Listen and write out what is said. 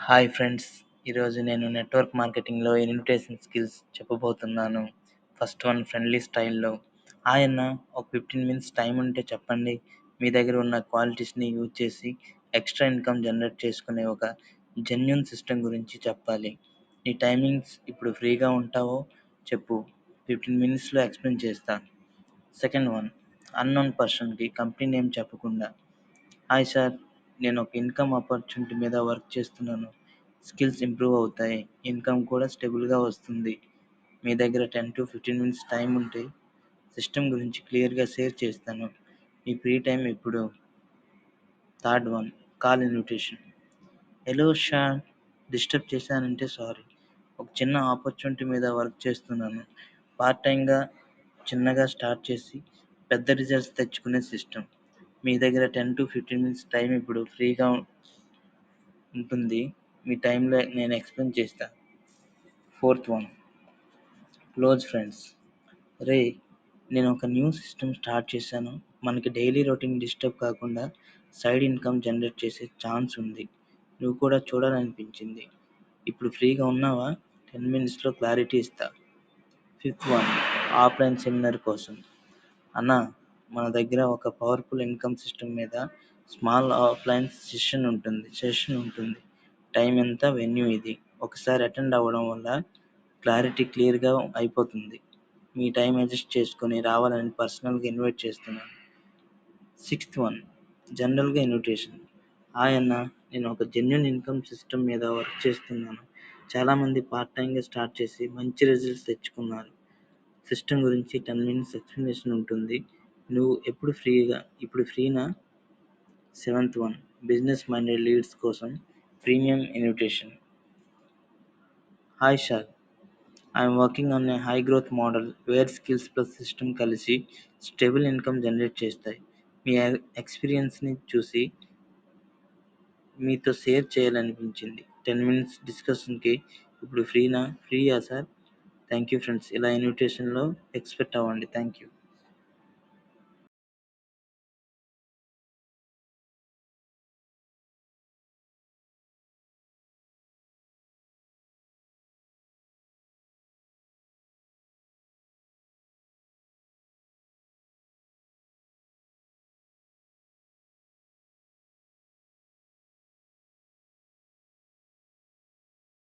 Hi friends, ఈరోజు నేను network మార్కెటింగ్లో invitation skills చెప్పబోతున్నాను. ఫస్ట్ వన్, ఫ్రెండ్లీ స్టైల్లో. హాయ్ అన్న, ఒక 15 మినిట్స్ టైం ఉంటే చెప్పండి. మీ దగ్గర ఉన్న క్వాలిటీస్ని యూజ్ చేసి ఎక్స్ట్రా ఇన్కమ్ జనరేట్ చేసుకునే ఒక జెన్యూన్ సిస్టమ్ గురించి చెప్పాలి. నీ టైమింగ్స్ ఇప్పుడు ఫ్రీగా ఉంటావో చెప్పు, 15 మినిట్స్లో ఎక్స్ప్లెయిన్ చేస్తా. సెకండ్ వన్, అన్నోన్ పర్సన్కి కంపెనీ నేమ్ చెప్పకుండా. హాయ్ సార్, నేను ఒక ఇన్కమ్ ఆపర్చునిటీ మీద వర్క్ చేస్తున్నాను. స్కిల్స్ ఇంప్రూవ్ అవుతాయి, ఇన్కమ్ కూడా స్టేబుల్గా వస్తుంది. మీ దగ్గర 10 to 15 మినిట్స్ టైం ఉంటే సిస్టమ్ గురించి క్లియర్గా షేర్ చేస్తాను. మీ ఫ్రీ టైం ఎప్పుడు? Third one, call invitation. Hello Shaan, disturb చేశానంటే సారీ. ఒక చిన్న ఆపర్చునిటీ మీద వర్క్ చేస్తున్నాను. పార్ట్ టైంగా చిన్నగా స్టార్ట్ చేసి పెద్ద రిజల్ట్స్ తెచ్చుకునే సిస్టమ్. మీ దగ్గర 10 to 15 మినిట్స్ టైం ఇప్పుడు ఫ్రీగా ఉంటుంది. మీ టైంలో నేను ఎక్స్ప్లెయిన్ చేస్తా. Fourth one, close friends. రే, నేను ఒక న్యూ సిస్టమ్ స్టార్ట్ చేశాను. మనకి డైలీ రొటీన్ డిస్టర్బ్ కాకుండా సైడ్ ఇన్కమ్ జనరేట్ చేసే ఛాన్స్ ఉంది. నువ్వు కూడా చూడాలనిపించింది. ఇప్పుడు ఫ్రీగా ఉన్నావా? 10 మినిట్స్లో క్లారిటీ ఇస్తా. ఫిఫ్త్ వన్, ఆఫ్లైన్ సెమినార్ కోసం. అన్న, మన దగ్గర ఒక పవర్ఫుల్ ఇన్కమ్ సిస్టమ్ మీద స్మాల్ ఆఫ్లైన్ సెషన్ ఉంటుంది. టైం ఎంత, వెన్యూ ఇది. ఒకసారి అటెండ్ అవ్వడం వల్ల క్లారిటీ క్లియర్గా అయిపోతుంది. మీ టైం అడ్జస్ట్ చేసుకొని రావాలని పర్సనల్గా ఇన్వైట్ చేస్తున్నాను. సిక్స్త్ వన్, జనరల్గా ఇన్విటేషన్. హాయ్ అన్న, నేను ఒక జెన్యున్ ఇన్కమ్ సిస్టమ్ మీద వర్క్ చేస్తున్నాను. చాలామంది పార్ట్ టైంగా స్టార్ట్ చేసి మంచి రిజల్ట్స్ తెచ్చుకున్నారు. సిస్టమ్ గురించి 10 మినిట్స్ ఎక్స్ప్లెనేషన్ ఉంటుంది. నువ్వు ఇప్పుడు ఫ్రీనా? Seventh one, business minded leads కోసం premium invitation. Hi sir, I'm working on a high growth model where skills plus system కలిసి స్టేబుల్ ఇన్కమ్ జనరేట్ చేస్తాయి. మీ ఎక్స్పీరియన్స్ని చూసి మీతో షేర్ చేయాలనిపించింది. 10 మినిట్స్ డిస్కషన్కి ఇప్పుడు ఫ్రీనా? ఫ్రీయా సార్? థ్యాంక్ యూ ఫ్రెండ్స్, ఇలా ఇన్విటేషన్లో ఎక్స్పెక్ట్ అవ్వండి. Thank you.